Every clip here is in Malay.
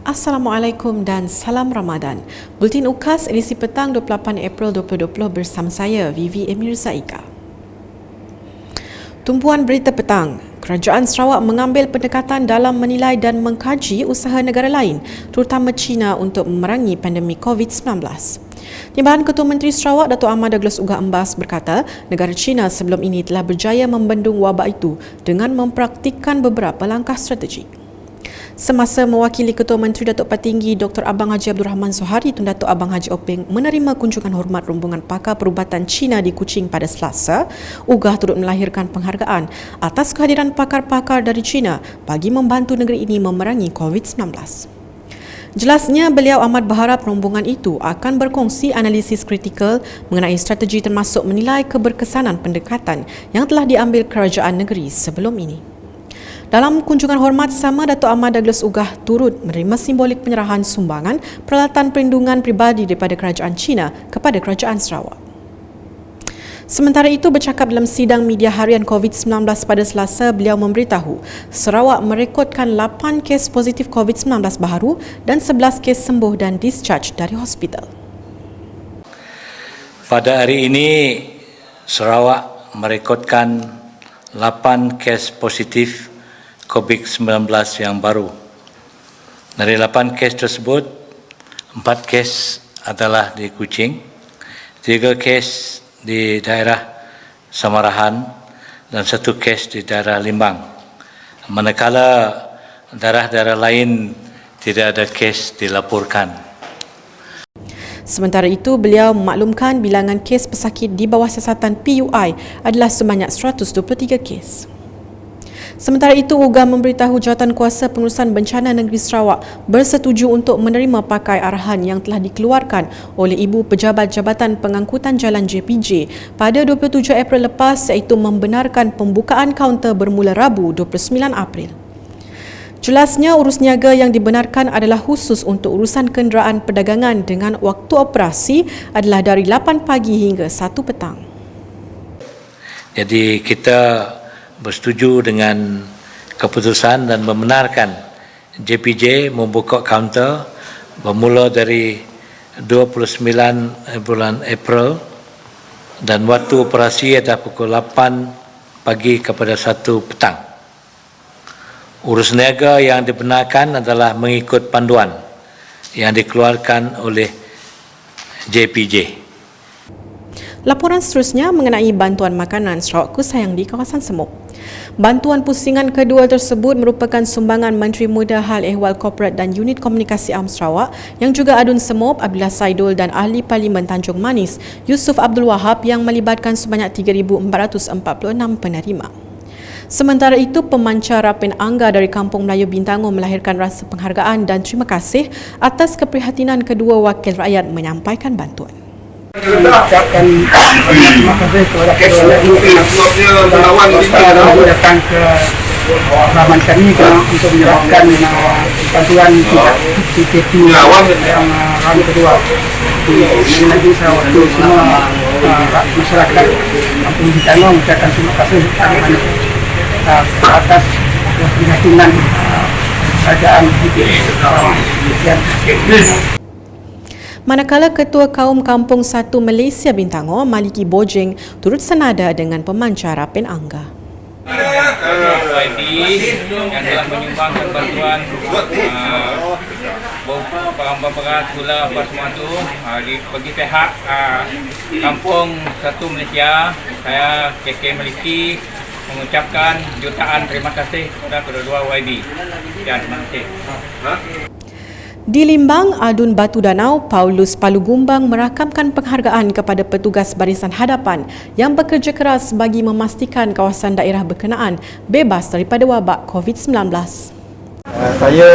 Assalamualaikum dan salam Ramadan. Bulletin UKAS edisi petang 28 April 2020 bersama saya, Vivi Emir Zaika. Tumpuan berita petang. Kerajaan Sarawak mengambil pendekatan dalam menilai dan mengkaji usaha negara lain, terutama China untuk memerangi pandemik COVID-19. Timbalan Ketua Menteri Sarawak Datuk Ahmad Douglas Ugah Embas berkata, negara China sebelum ini telah berjaya membendung wabak itu dengan mempraktikkan beberapa langkah strategi. Semasa mewakili Ketua Menteri Datuk Patinggi Dr. Abang Haji Abdul Rahman Sohari, Tun Datuk Abang Haji Openg menerima kunjungan hormat rombongan pakar perubatan Cina di Kuching pada Selasa, Ugah turut melahirkan penghargaan atas kehadiran pakar-pakar dari China bagi membantu negeri ini memerangi COVID-19. Jelasnya, beliau amat berharap rombongan itu akan berkongsi analisis kritikal mengenai strategi termasuk menilai keberkesanan pendekatan yang telah diambil kerajaan negeri sebelum ini. Dalam kunjungan hormat sama, Datuk Ahmad Douglas Ugah turut menerima simbolik penyerahan sumbangan peralatan perlindungan peribadi daripada kerajaan China kepada kerajaan Sarawak. Sementara itu, bercakap dalam sidang media harian COVID-19 pada Selasa, beliau memberitahu Sarawak merekodkan 8 kes positif COVID-19 baharu dan 11 kes sembuh dan discharge dari hospital. Pada hari ini, Sarawak merekodkan 8 kes positif COVID-19 yang baru. Dari 8 kes tersebut, 4 kes adalah di Kuching, 3 kes di daerah Samarahan dan 1 kes di daerah Limbang. Manakala daerah-daerah lain tidak ada kes dilaporkan. Sementara itu, beliau memaklumkan bilangan kes pesakit di bawah siasatan PUI adalah sebanyak 123 kes. Sementara itu, Ugah memberitahu Jawatankuasa Pengurusan Bencana Negeri Sarawak bersetuju untuk menerima pakai arahan yang telah dikeluarkan oleh Ibu Pejabat Jabatan Pengangkutan Jalan JPJ pada 27 April lepas, iaitu membenarkan pembukaan kaunter bermula Rabu 29 April. Jelasnya, urus niaga yang dibenarkan adalah khusus untuk urusan kenderaan perdagangan dengan waktu operasi adalah dari 8 pagi hingga 1 petang. Jadi kita bersetuju dengan keputusan dan membenarkan JPJ membuka kaunter bermula dari 29 bulan April dan waktu operasi adalah pukul 8 pagi kepada 1 petang. Urus niaga yang dibenarkan adalah mengikut panduan yang dikeluarkan oleh JPJ. Laporan seterusnya mengenai bantuan makanan Sarawak Kusayang di kawasan Semok. Bantuan pusingan kedua tersebut merupakan sumbangan Menteri Muda Hal Ehwal Korporat dan Unit Komunikasi Am Sarawak yang juga Adun Semop, Abdullah Saidul dan Ahli Parlimen Tanjung Manis, Yusuf Abdul Wahab yang melibatkan sebanyak 3,446 penerima. Sementara itu, pemancar Rapin Angga dari Kampung Melayu Bintango melahirkan rasa penghargaan dan terima kasih atas keprihatinan kedua wakil rakyat menyampaikan bantuan. Ucapkan terima kasih kepada kedua yang datang ke halaman kami untuk menyerahkan bantuan tiket yang round kedua. Ini lagi saya waktu semua masyarakat Kampung Bintango mengucapkan terima kasih atas keprihatinan kerajaan. Manakala Ketua Kaum Kampung 1 Malaysia Bintango, Maliki Bojeng, turut senada dengan pemancar Rapin Angga. YB yang telah menyumbangkan bantuan barang-barang gula apa semua tu bagi pihak Kampung 1 Malaysia. Saya KK Maliki mengucapkan jutaan terima kasih kepada kedua-dua YB. Ya, terima kasih. Di Limbang, Adun Batu Danau, Paulus Palugumbang merakamkan penghargaan kepada petugas barisan hadapan yang bekerja keras bagi memastikan kawasan daerah berkenaan bebas daripada wabak COVID-19. Saya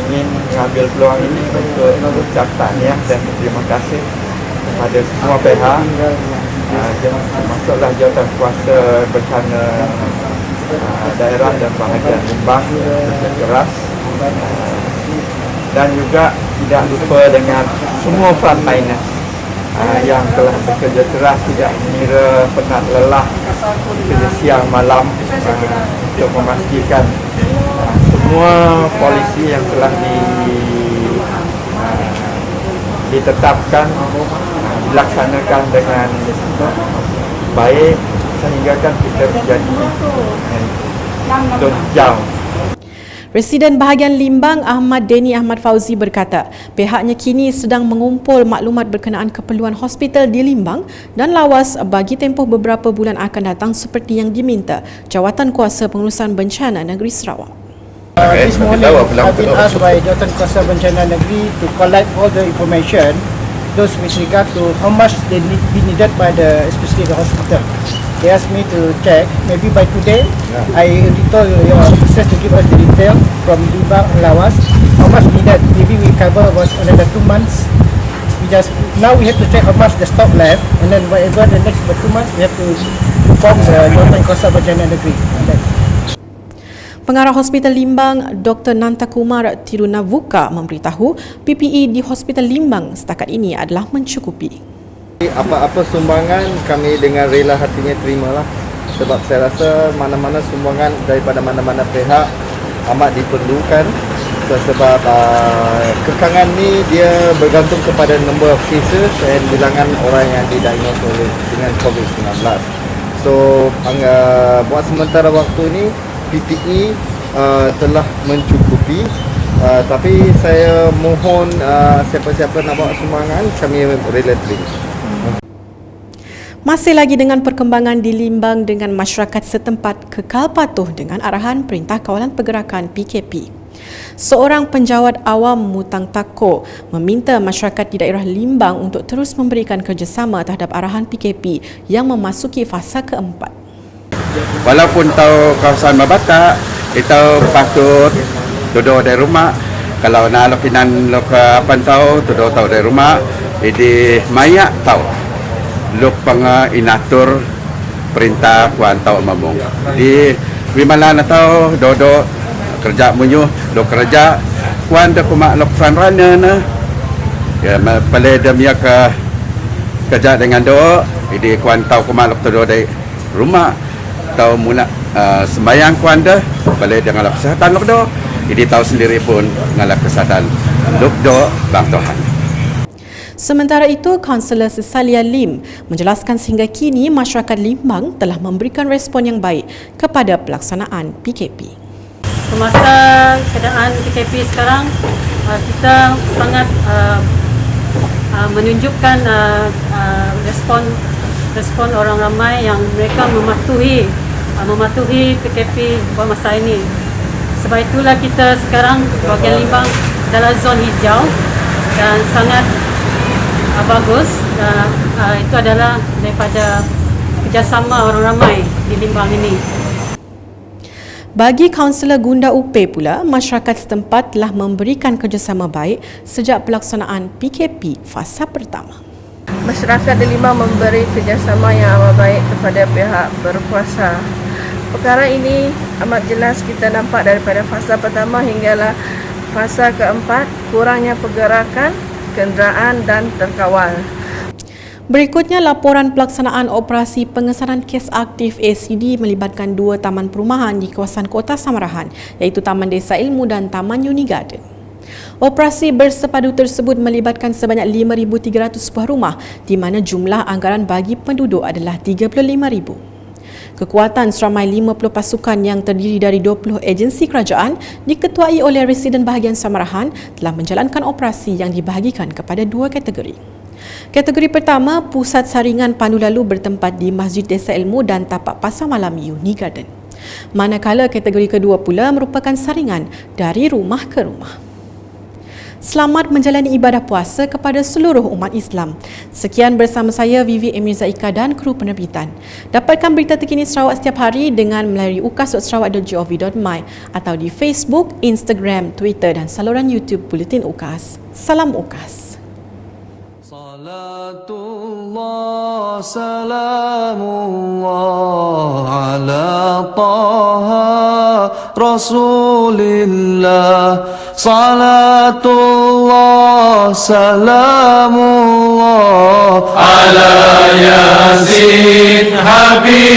ingin mengambil peluang ini untuk mengucap tahniah dan terima kasih kepada semua pihak, termasuklah Jawatankuasa Bencana Daerah dan Bahagian Limbang bekerja keras, dan juga tidak lupa dengan semua frontliners yang telah bekerja keras tidak mengira penat lelah bekerja siang malam untuk memastikan semua semua polisi yang telah ditetapkan dilaksanakan dengan baik sehingga kan kita jadi jauh. Residen bahagian Limbang Ahmad Deni Ahmad Fauzi berkata, pihaknya kini sedang mengumpul maklumat berkenaan keperluan hospital di Limbang dan lawas bagi tempoh beberapa bulan akan datang seperti yang diminta Jawatan Kuasa Pengurusan Bencana Negeri Sarawak. This morning, I've been asked by Jawatan Kuasa Bencana Negeri to collect all the information, those with regard to how much they be needed by especially the hospital. They asked me to check, maybe by today, I told your officers to give us the detail from Limbang Lawas, how much needed. Maybe we cover was another 2 months. Now we have to check how much the stock left, and then whatever the next 2 months, we have to inform the Jawatan Kuasa Bencana Negeri. Pengarah Hospital Limbang, Dr. Nantakumar Tirunavuka memberitahu PPE di Hospital Limbang setakat ini adalah mencukupi. Apa-apa sumbangan kami dengan rela hatinya terimalah, sebab saya rasa mana-mana sumbangan daripada mana-mana pihak amat diperlukan, sebab kekangan ni dia bergantung kepada number of cases dan bilangan orang yang didiagnosis dengan COVID-19. So buat sementara waktu ini PPE telah mencukupi, tapi saya mohon siapa-siapa nak bawa sumbangan kami rela terima. Masih lagi dengan perkembangan di Limbang dengan masyarakat setempat kekal patuh dengan arahan Perintah Kawalan Pergerakan PKP. Seorang penjawat awam Mutang Tako meminta masyarakat di daerah Limbang untuk terus memberikan kerjasama terhadap arahan PKP yang memasuki fasa keempat. Walaupun tahu kawasan Mabata, kita patut duduk di rumah. Kalau nak lokinan apa tahu, duduk tahu di rumah. Jadi mayak tahu. Luk panga inatur perintah kuan tahu mamong. Di wimala na tahu duduk kerja munyuh, lo kerja kuan dah kumak lok sanrana na. Ya pale demia ke kerja dengan do, jadi kuan tahu kumak lok duduk di rumah. Tahu mula sembayang kuan dah, pale dengan kesihatan lok do. Jadi tahu sendiri pun ngalah kesihatan lok do bang Tuhan. Sementara itu, Kaunselor Cesalia Lim menjelaskan sehingga kini masyarakat Limbang telah memberikan respon yang baik kepada pelaksanaan PKP. Semasa keadaan PKP sekarang, kita sangat menunjukkan respon orang ramai yang mereka mematuhi PKP buat masa ini. Sebab itulah kita sekarang bahagian Limbang dalam zon hijau dan sangat bagus. Itu adalah daripada kerjasama orang ramai di Limbang ini. Bagi Kaunselor Gunda Upe pula, masyarakat setempat telah memberikan kerjasama baik sejak pelaksanaan PKP fasa pertama. Masyarakat di Limbang memberi kerjasama yang amat baik kepada pihak berkuasa. Perkara ini amat jelas kita nampak daripada fasa pertama hinggalah fasa keempat, kurangnya pergerakan kenderaan dan terkawal. Berikutnya, laporan pelaksanaan operasi pengesanan kes aktif ACD melibatkan 2 taman perumahan di kawasan Kota Samarahan, iaitu Taman Desa Ilmu dan Taman Uni Garden. Operasi bersepadu tersebut melibatkan sebanyak 5,300 buah rumah di mana jumlah anggaran bagi penduduk adalah 35,000. Kekuatan seramai 50 pasukan yang terdiri dari 20 agensi kerajaan diketuai oleh residen bahagian Samarahan telah menjalankan operasi yang dibahagikan kepada 2 kategori. Kategori pertama, pusat saringan pandu lalu bertempat di Masjid Desa Ilmu dan tapak pasar malam Uni Garden. Manakala kategori kedua pula merupakan saringan dari rumah ke rumah. Selamat menjalani ibadah puasa kepada seluruh umat Islam. Sekian bersama saya Vivi Emir Zaika dan kru penerbitan. Dapatkan berita terkini Sarawak setiap hari dengan melalui ukas.sarawak.gov.my atau di Facebook, Instagram, Twitter dan saluran YouTube Buletin UKAS. Salam UKAS. Salatullah salamullah ala taha Rasulillah. Salatullah salamullah ala Yasin Habibillah.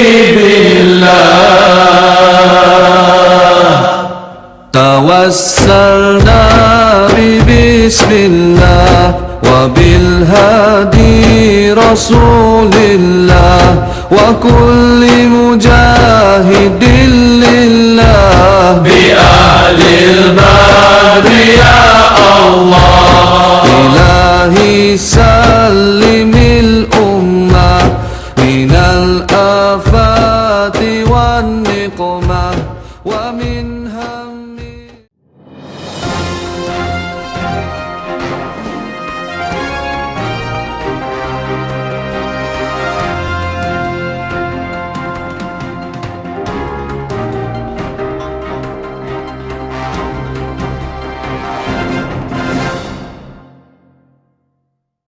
توسلنا ببسم الله وبالهادي رسول الله وكل مجاهد لله بأهل البدر يا الله إلهي سلم الأمة من الآفات والنقمة ومن